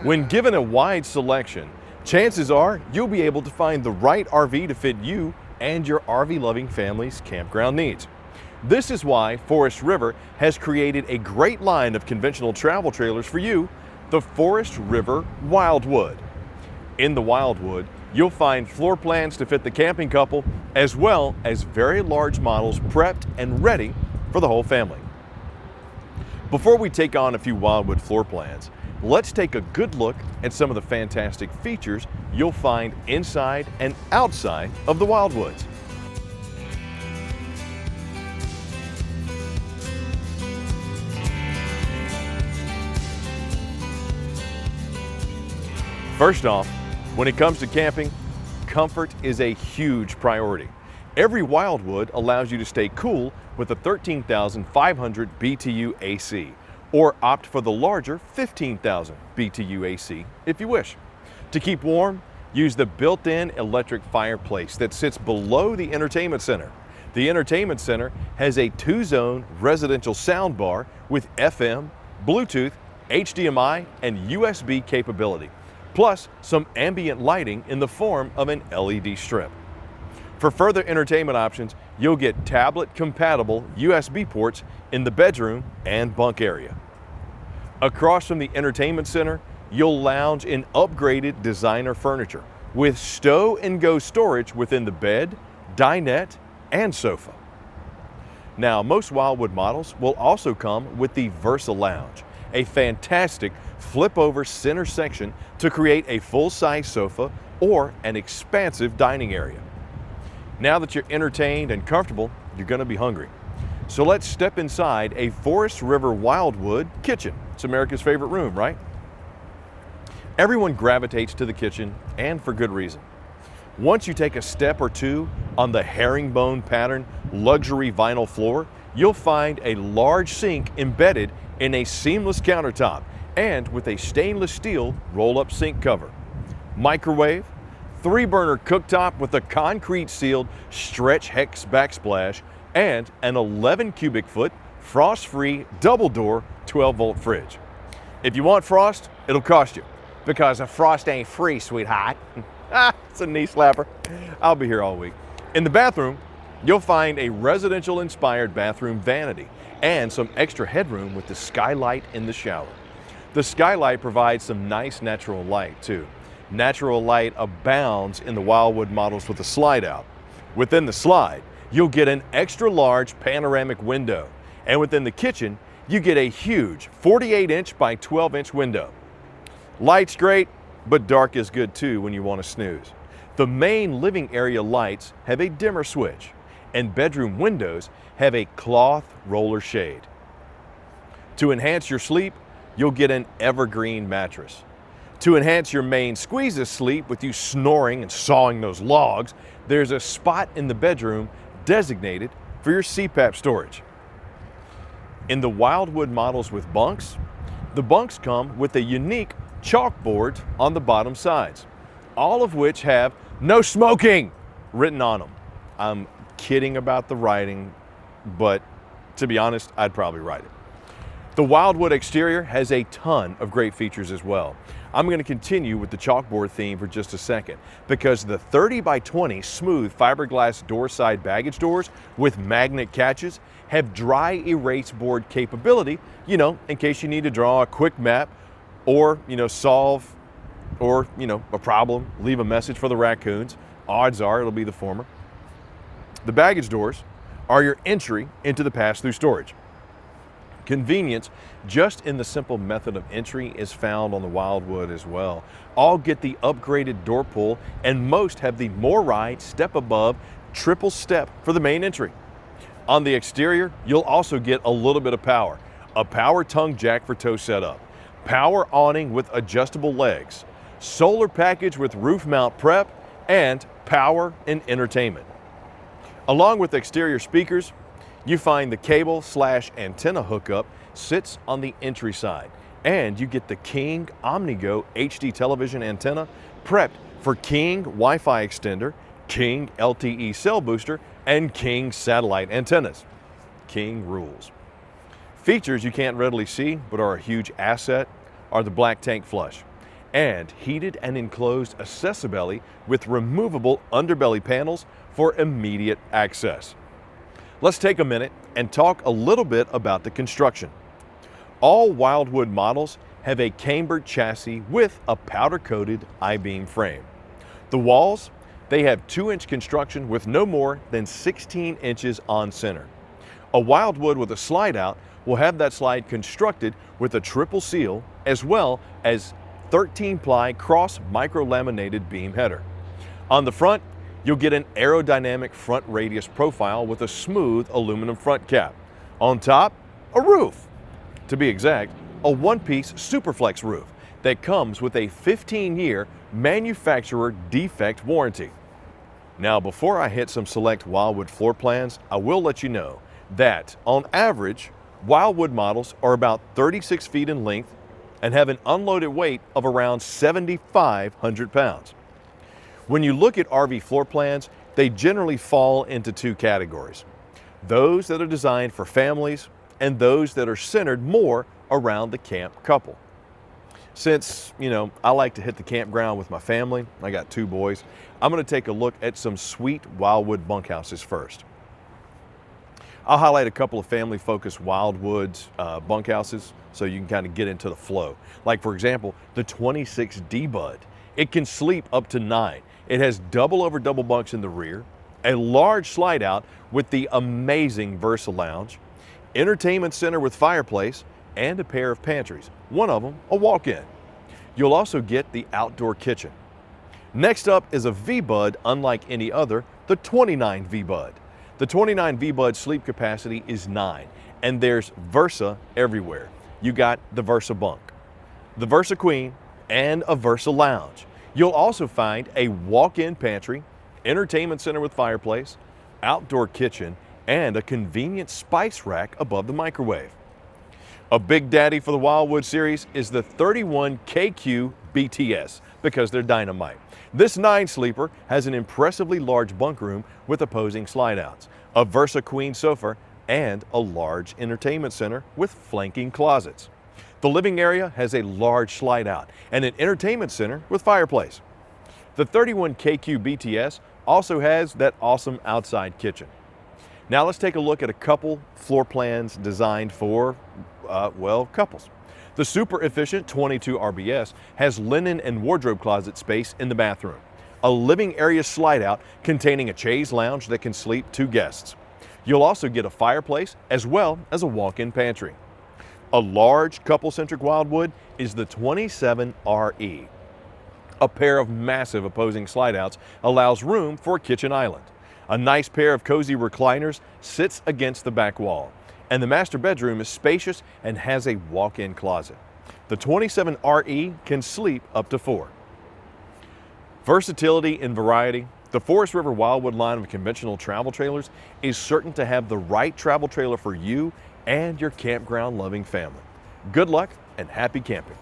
When given a wide selection, chances are you'll be able to find the right RV to fit you and your RV-loving family's campground needs. This is why Forest River has created a great line of conventional travel trailers for you, the Forest River Wildwood. In the Wildwood, you'll find floor plans to fit the camping couple, as well as very large models prepped and ready for the whole family. Before we take on a few Wildwood floor plans, let's take a good look at some of the fantastic features you'll find inside and outside of the Wildwoods. First off, when it comes to camping, comfort is a huge priority. Every Wildwood allows you to stay cool with a 13,500 BTU AC, or opt for the larger 15,000 BTU AC if you wish. To keep warm, use the built-in electric fireplace that sits below the entertainment center. The entertainment center has a 2-zone residential sound bar with FM, Bluetooth, HDMI, and USB capability, plus some ambient lighting in the form of an LED strip. For further entertainment options, you'll get tablet-compatible USB ports in the bedroom and bunk area. Across from the entertainment center, you'll lounge in upgraded designer furniture with stow-and-go storage within the bed, dinette, and sofa. Now, most Wildwood models will also come with the Versa Lounge, a fantastic flip-over center section to create a full-size sofa or an expansive dining area. Now that you're entertained and comfortable, you're going to be hungry. So let's step inside a Forest River Wildwood kitchen. It's America's favorite room, right? Everyone gravitates to the kitchen, and for good reason. Once you take a step or two on the herringbone pattern luxury vinyl floor, you'll find a large sink embedded in a seamless countertop and with a stainless steel roll-up sink cover. Microwave, 3-burner cooktop with a concrete-sealed stretch hex backsplash, and an 11 cubic foot frost-free double-door 12-volt fridge. If you want frost, it'll cost you, because a frost ain't free, sweetheart. It's a knee slapper. I'll be here all week. In the bathroom, you'll find a residential-inspired bathroom vanity and some extra headroom with the skylight in the shower. The skylight provides some nice natural light, too. Natural light abounds in the Wildwood models with a slide out. Within the slide, you'll get an extra large panoramic window, and within the kitchen, you get a huge 48-inch by 12-inch window. Light's great, but dark is good too when you want to snooze. The main living area lights have a dimmer switch, and bedroom windows have a cloth roller shade. To enhance your sleep, you'll get an evergreen mattress. To enhance your main squeezes sleep with you snoring and sawing those logs, there's a spot in the bedroom designated for your CPAP storage. In the Wildwood models with bunks, the bunks come with a unique chalkboard on the bottom sides, all of which have "No smoking" written on them. I'm kidding about the writing, but to be honest, I'd probably write it. The Wildwood exterior has a ton of great features as well. I'm going to continue with the chalkboard theme for just a second, because the 30 by 20 smooth fiberglass door side baggage doors with magnet catches have dry erase board capability, in case you need to draw a quick map or, solve or, a problem, leave a message for the raccoons. Odds are it'll be the former. The baggage doors are your entry into the pass-through storage. Convenience, just in the simple method of entry, is found on the Wildwood as well. All get the upgraded door pull, and most have the MORryde step above triple step for the main entry. On the exterior, you'll also get a little bit of power. A power tongue jack for tow setup, power awning with adjustable legs, solar package with roof mount prep, and power and entertainment. Along with exterior speakers, you find the cable/antenna hookup sits on the entry side, and you get the King OmniGo HD television antenna prepped for King Wi-Fi extender, King LTE cell booster, and King satellite antennas. King rules. Features you can't readily see but are a huge asset are the black tank flush. and heated and enclosed accessibly with removable underbelly panels for immediate access. Let's take a minute and talk a little bit about the construction. All Wildwood models have a cambered chassis with a powder-coated I-beam frame. The walls, they have 2-inch construction with no more than 16 inches on center. A Wildwood with a slide out will have that slide constructed with a triple seal as well as 13-ply cross micro-laminated beam header. On the front, you'll get an aerodynamic front radius profile with a smooth aluminum front cap. On top, a roof. To be exact, a one-piece Superflex roof that comes with a 15-year manufacturer defect warranty. Now, before I hit some select Wildwood floor plans, I will let you know that on average, Wildwood models are about 36 feet in length and have an unloaded weight of around 7,500 pounds. When you look at RV floor plans, they generally fall into 2 categories. Those that are designed for families and those that are centered more around the camp couple. Since, I like to hit the campground with my family, I got 2 boys, I'm going to take a look at some sweet Wildwood bunkhouses first. I'll highlight a couple of family-focused Wildwood bunkhouses so you can kind of get into the flow. Like, for example, the 26D Bud. It can sleep up to 9. It has double over double bunks in the rear, a large slide out with the amazing Versa Lounge, entertainment center with fireplace, and a pair of pantries, one of them a walk-in. You'll also get the outdoor kitchen. Next up is a V-Bud unlike any other, the 29 V-Bud. The 29 V-Bud sleep capacity is 9, and there's Versa everywhere. You got the Versa Bunk, the Versa Queen, and a Versa Lounge. You'll also find a walk-in pantry, entertainment center with fireplace, outdoor kitchen, and a convenient spice rack above the microwave. A big daddy for the Wildwood series is the 31 KQ BTS because they're dynamite. This 9-sleeper has an impressively large bunk room with opposing slide-outs, a Versa Queen sofa, and a large entertainment center with flanking closets. The living area has a large slide-out and an entertainment center with fireplace. The 31 KQ BTS also has that awesome outside kitchen. Now let's take a look at a couple floor plans designed for, couples. The super efficient 22 RBS has linen and wardrobe closet space in the bathroom, a living area slide out containing a chaise lounge that can sleep 2 guests. You'll also get a fireplace as well as a walk-in pantry. A large couple-centric Wildwood is the 27 RE. A pair of massive opposing slide-outs allows room for a kitchen island. A nice pair of cozy recliners sits against the back wall, and the master bedroom is spacious and has a walk-in closet. The 27 RE can sleep up to 4. Versatility and variety. The Forest River Wildwood line of conventional travel trailers is certain to have the right travel trailer for you and your campground-loving family. Good luck and happy camping.